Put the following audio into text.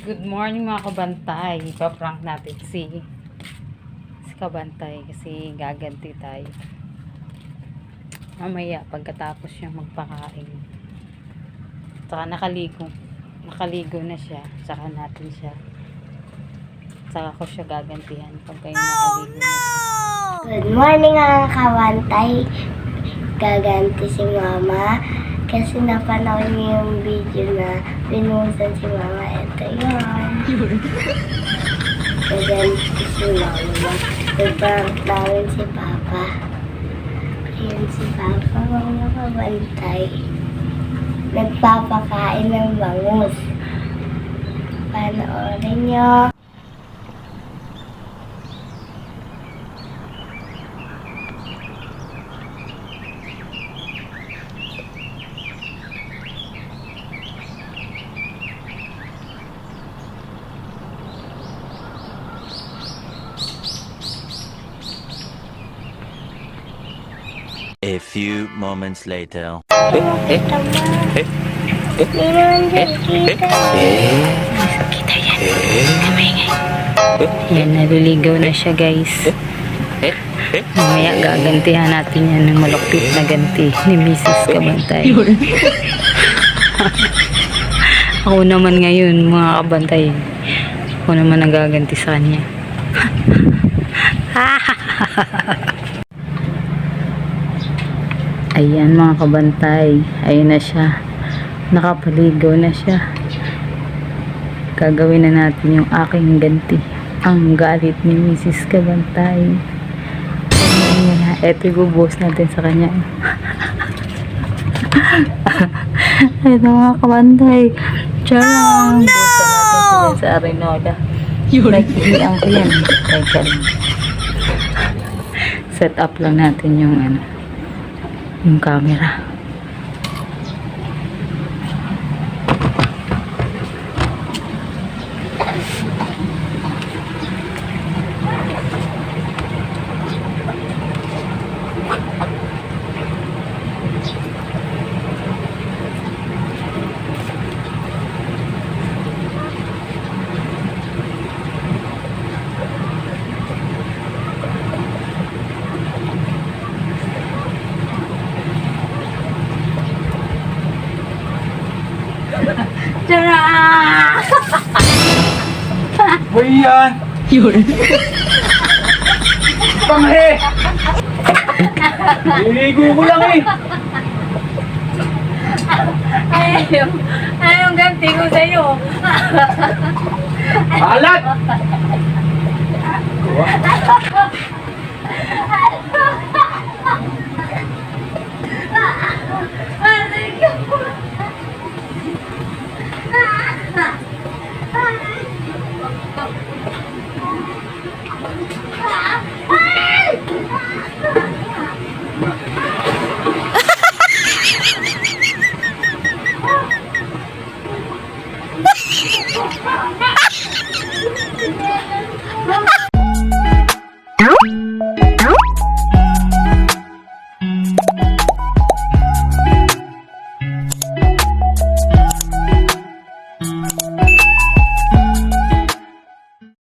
Good morning mga kabantay. Ipaprank natin si kabantay kasi gaganti tayo. Mamaya pagkatapos niya magpakain. Saka nakaligo na siya. Saka natin siya. Saka ko siya gagantihan pagka yung nakaligo na siya. Good morning mga kabantay. Gaganti si mama. Kasi napanood niyo yung video na binuhusan si mama. Ito yun. Gaganti si mama. Nagprank namin si papa. Ayan si papa mga kabantay. Nagpapakain ng bangus. Panoorin niyo. A few moments later. Hindi naman dyan kita. Kita yan. Yan, naliligaw na siya guys. Mamaya gagantihan natin yan ng malupit na ganti ni Mrs. Kabantay. Ako naman ngayon mga kabantay. Ako naman nagaganti sa kanya. Ayan mga kabantay. Ayun na siya. Nakapaligaw na siya. Gagawin na natin yung aking ganti. Ang galit ni Mrs. Kabantay. Eto ibubuhos natin sa kanya. Ito mga kabantay. Charang! Buhusan natin sa arenola. Naghihiang ko yan. Set up lang natin yung yung camera. Tara! Boy yan! Yun. Panghe! Niligo ko lang eh! Ay, yung ganti ko sa'yo. Alat!